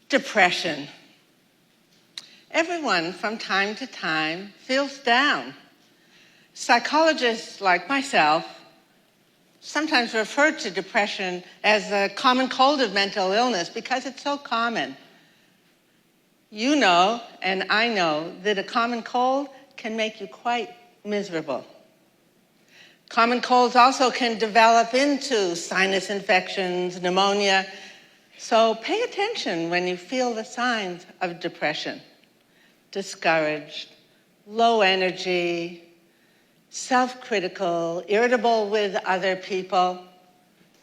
Depression. Everyone from time to time feels down. Psychologists like myself sometimes refer to depression as a common cold of mental illness because it's so common. You know, and I know, that a common cold can make you quite miserable. Common colds also can develop into sinus infections, pneumonia, so pay attention when you feel the signs of depression. Discouraged, low energy, self-critical, irritable with other people.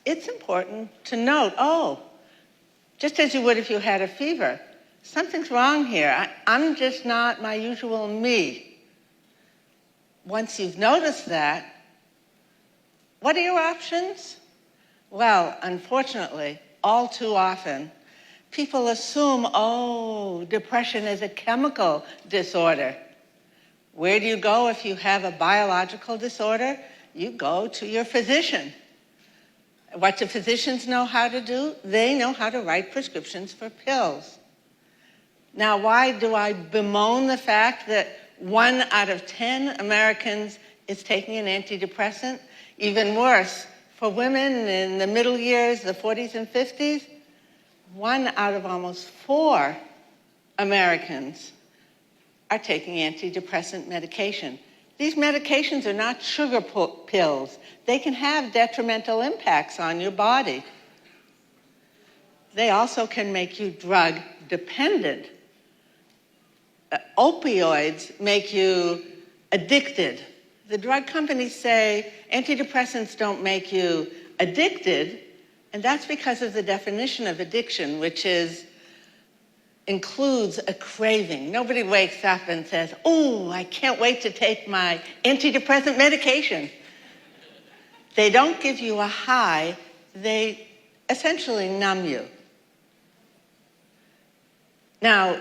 It's important to note, just as you would if you had a fever, something's wrong here. I'm just not my usual me. Once you've noticed that, what are your options? Well, unfortunately, all too often, people assume, depression is a chemical disorder. Where do you go if you have a biological disorder? You go to your physician. What do physicians know how to do? They know how to write prescriptions for pills. Now, why do I bemoan the fact that 1 out of 10 Americans is taking an antidepressant? Even worse, for women in the middle years, the 40s and 50s, 1 out of almost 4 Americans are taking antidepressant medication. These medications are not sugar pills. They can have detrimental impacts on your body. They also can make you drug dependent. Opioids make you addicted. The drug companies say antidepressants don't make you addicted, and that's because of the definition of addiction, which includes a craving. Nobody wakes up and says, I can't wait to take my antidepressant medication. They don't give you a high, they essentially numb you. Now,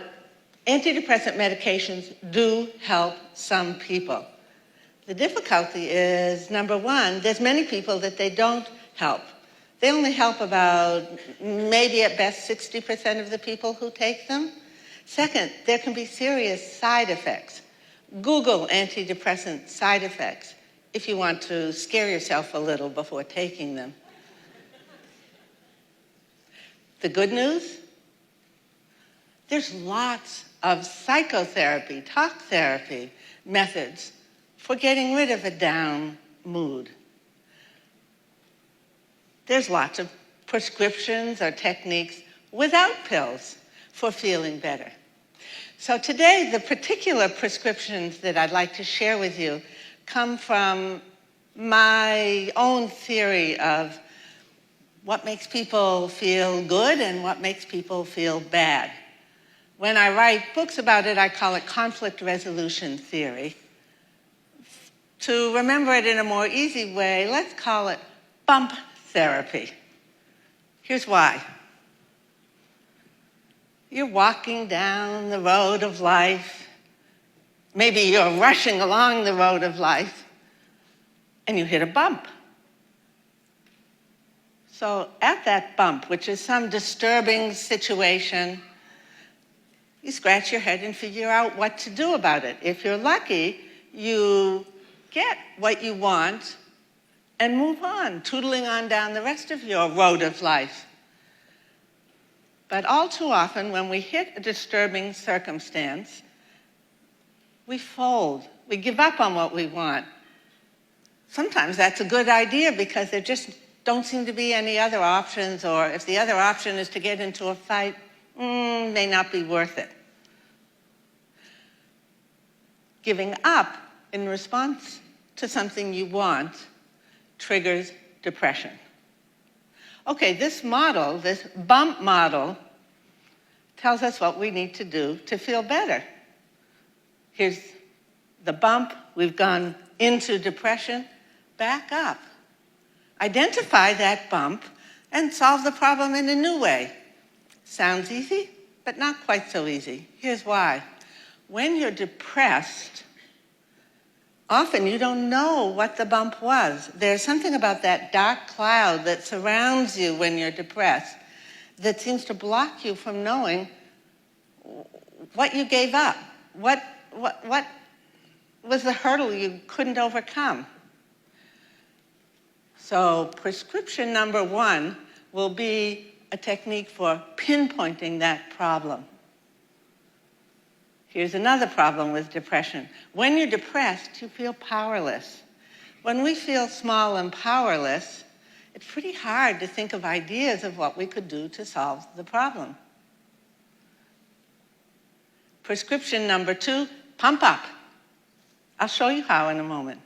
antidepressant medications do help some people. The difficulty is, number one, there's many people that they don't help. They only help about, maybe at best, 60% of the people who take them. Second, there can be serious side effects. Google antidepressant side effects if you want to scare yourself a little before taking them. The good news? There's lots of psychotherapy, talk therapy methods for getting rid of a down mood. There's lots of prescriptions or techniques without pills for feeling better. So today, the particular prescriptions that I'd like to share with you come from my own theory of what makes people feel good and what makes people feel bad. When I write books about it, I call it conflict resolution theory. To remember it in a more easy way, let's call it bump therapy. Here's why. You're walking down the road of life. Maybe you're rushing along the road of life, and you hit a bump. So at that bump, which is some disturbing situation, you scratch your head and figure out what to do about it. If you're lucky, you get what you want and move on, tootling on down the rest of your road of life. But all too often, when we hit a disturbing circumstance, we fold. We give up on what we want. Sometimes that's a good idea because there just don't seem to be any other options, or if the other option is to get into a fight, may not be worth it. Giving up in response to something you want triggers depression. Okay, this model, this bump model, tells us what we need to do to feel better. Here's the bump. We've gone into depression. Back up. Identify that bump and solve the problem in a new way. Sounds easy, but not quite so easy. Here's why. When you're depressed, often you don't know what the bump was. There's something about that dark cloud that surrounds you when you're depressed that seems to block you from knowing what you gave up? What was the hurdle you couldn't overcome? So prescription number 1 will be a technique for pinpointing that problem. Here's another problem with depression. When you're depressed, you feel powerless. When we feel small and powerless, it's pretty hard to think of ideas of what we could do to solve the problem. Prescription number 2, pump up. I'll show you how in a moment.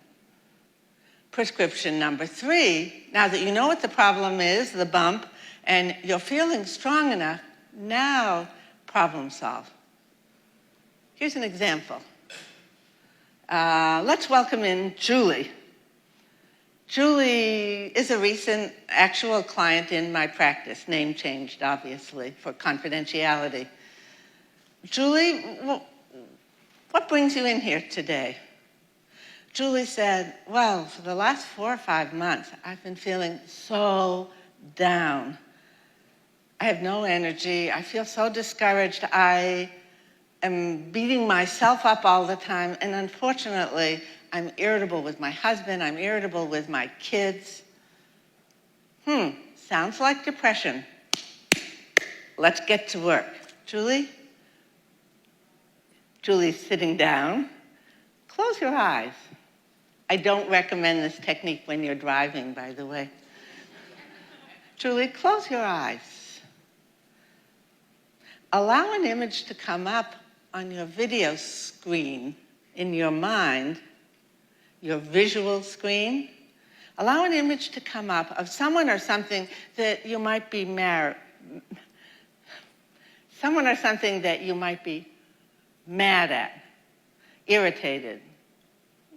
Prescription number 3, now that you know what the problem is, the bump, and you're feeling strong enough, now problem solve. Here's an example. Let's welcome in Julie. Julie is a recent actual client in my practice, name changed, obviously, for confidentiality. Julie, what brings you in here today? Julie said, well, for the last 4 or 5 months, I've been feeling so down. I have no energy. I feel so discouraged. I am beating myself up all the time, and unfortunately, I'm irritable with my husband. I'm irritable with my kids. Sounds like depression. Let's get to work. Julie? Julie's sitting down. Close your eyes. I don't recommend this technique when you're driving, by the way. Julie, close your eyes. Allow an image to come up on your video screen in your mind, your visual screen. Allow an image to come up of someone or something that you might be mad at, irritated,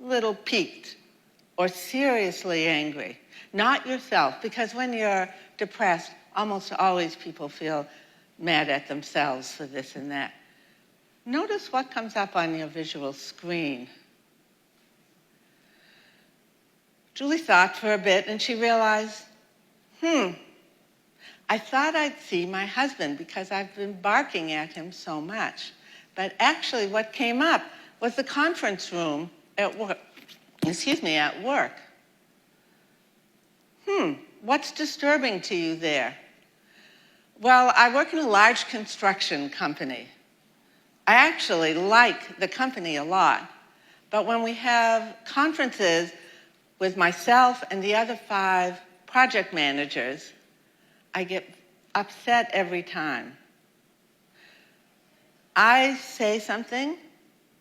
little piqued, or seriously angry. Not yourself, because when you're depressed, almost always people feel mad at themselves for this and that. Notice what comes up on your visual screen. Julie thought for a bit and she realized, I thought I'd see my husband because I've been barking at him so much. But actually what came up was the conference room at work. At work. What's disturbing to you there? Well, I work in a large construction company. I actually like the company a lot. But when we have conferences with myself and the other 5 project managers, I get upset every time. I say something,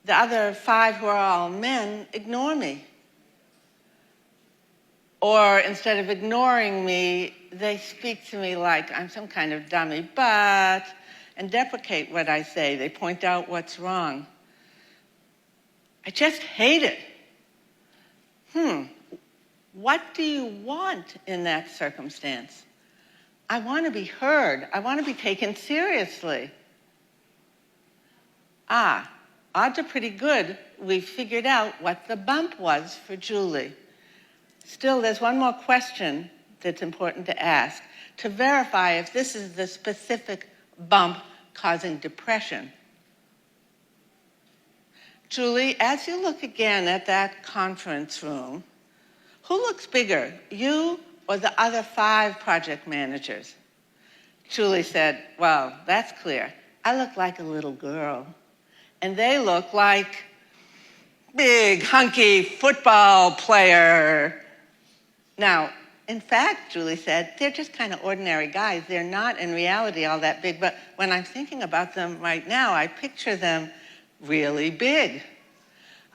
the other 5 who are all men ignore me. Or instead of ignoring me, they speak to me like I'm some kind of dummy, and deprecate what I say. They point out what's wrong. I just hate it. What do you want in that circumstance? I want to be heard. I want to be taken seriously. Odds are pretty good. We figured out what the bump was for Julie. Still, there's one more question that's important to ask to verify if this is the specific bump causing depression. Julie, as you look again at that conference room, who looks bigger, you or the other 5 project managers? Julie said, well, that's clear. I look like a little girl. And they look like big, hunky football player. Now, in fact, Julie said, they're just kind of ordinary guys. They're not in reality all that big, but when I'm thinking about them right now, I picture them really big.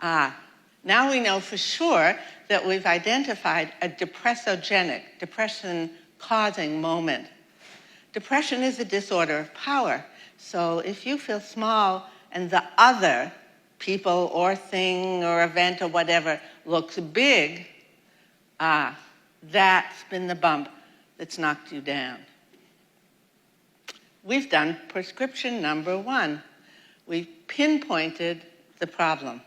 Now we know for sure that we've identified a depressogenic, depression-causing moment. Depression is a disorder of power. So if you feel small and the other people or thing or event or whatever looks big, that's been the bump that's knocked you down. We've done prescription number 1. We've pinpointed the problem.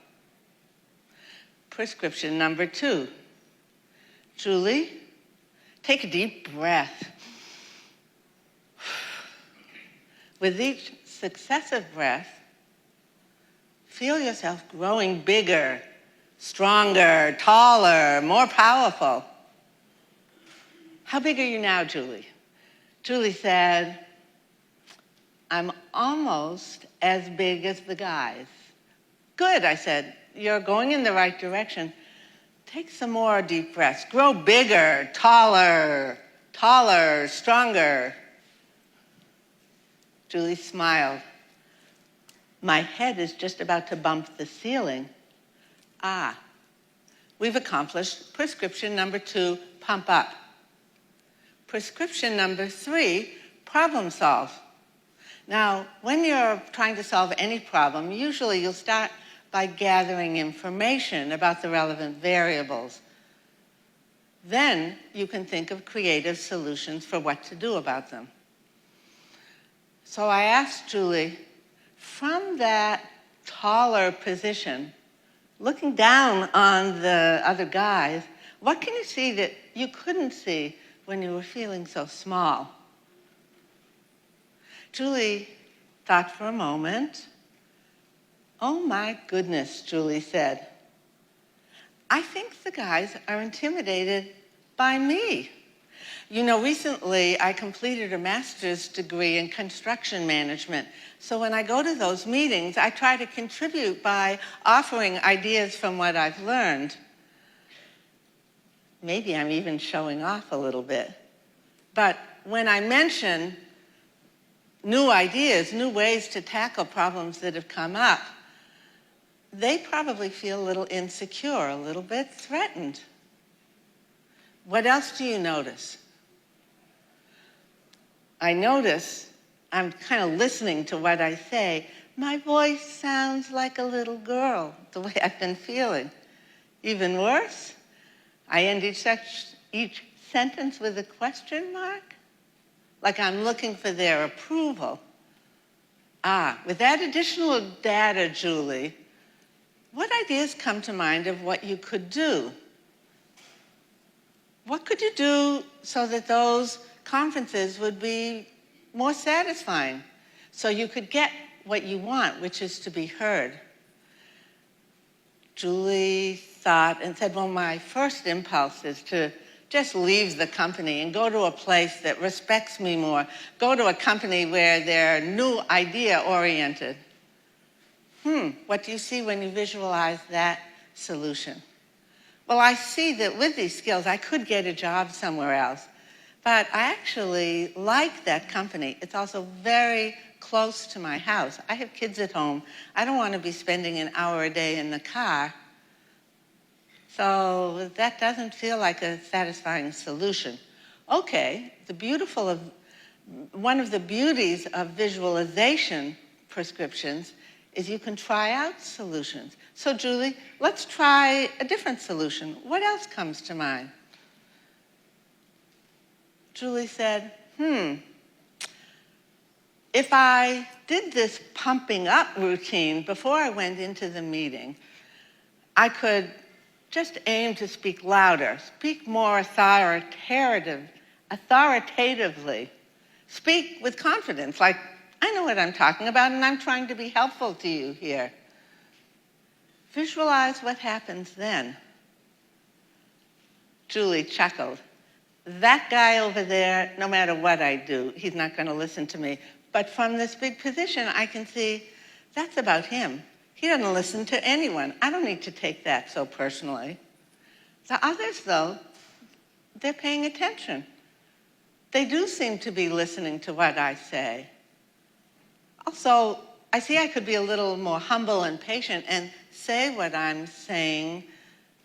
Prescription number 2. Julie, take a deep breath. With each successive breath, feel yourself growing bigger, stronger, taller, more powerful. How big are you now, Julie? Julie said, I'm almost as big as the guys. Good, I said. You're going in the right direction. Take some more deep breaths. Grow bigger, taller, stronger. Julie smiled. My head is just about to bump the ceiling. Ah, we've accomplished prescription number 2, pump up. Prescription number 3, problem solve. Now, when you're trying to solve any problem, usually you'll start by gathering information about the relevant variables. Then you can think of creative solutions for what to do about them. So I asked Julie, from that taller position, looking down on the other guys, what can you see that you couldn't see when you were feeling so small? Julie thought for a moment. Oh my goodness, Julie said. I think the guys are intimidated by me. You know, recently I completed a master's degree in construction management. So when I go to those meetings, I try to contribute by offering ideas from what I've learned. Maybe I'm even showing off a little bit. But when I mention new ideas, new ways to tackle problems that have come up, they probably feel a little insecure, a little bit threatened. What else do you notice? I notice I'm kind of listening to what I say. My voice sounds like a little girl, the way I've been feeling. Even worse, I end each sentence with a question mark, like I'm looking for their approval. Ah, with that additional data, Julie, what ideas come to mind of what you could do? What could you do so that those conferences would be more satisfying, so you could get what you want, which is to be heard? Julie thought and said, well, my first impulse is to just leave the company and go to a place that respects me more, go to a company where they're new idea oriented. What do you see when you visualize that solution? Well, I see that with these skills, I could get a job somewhere else. But I actually like that company. It's also very close to my house. I have kids at home. I don't want to be spending an hour a day in the car. So that doesn't feel like a satisfying solution. Okay, one of the beauties of visualization prescriptions is you can try out solutions. So Julie, let's try a different solution. What else comes to mind? Julie said, if I did this pumping up routine before I went into the meeting, I could just aim to speak louder, speak more authoritatively, speak with confidence, like, I know what I'm talking about and I'm trying to be helpful to you here. Visualize what happens then. Julie chuckled. That guy over there, no matter what I do, he's not going to listen to me. But from this big position, I can see that's about him. He doesn't listen to anyone. I don't need to take that so personally. The others, though, they're paying attention. They do seem to be listening to what I say. Also, I see I could be a little more humble and patient and say what I'm saying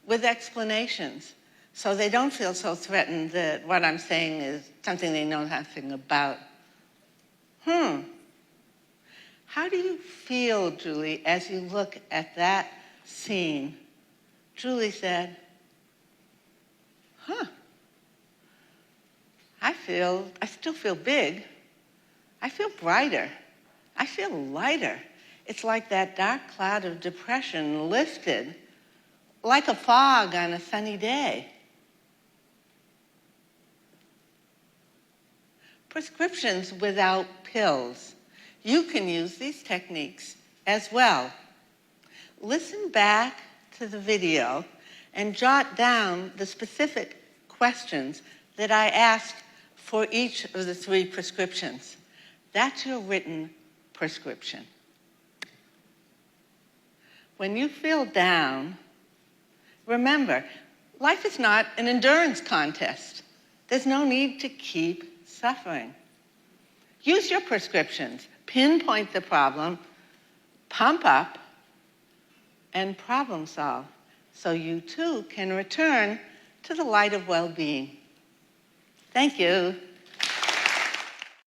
with explanations, so they don't feel so threatened that what I'm saying is something they know nothing about. How do you feel, Julie, as you look at that scene? Julie said, I still feel big. I feel brighter. I feel lighter. It's like that dark cloud of depression lifted, like a fog on a sunny day. Prescriptions without pills. you can use these techniques as well. Listen back to the video and jot down the specific questions that I asked for each of the 3 prescriptions. That's your written prescription. When you feel down, remember, life is not an endurance contest. There's no need to keep suffering. Use your prescriptions, pinpoint the problem, pump up, and problem solve so you too can return to the light of well-being. Thank you.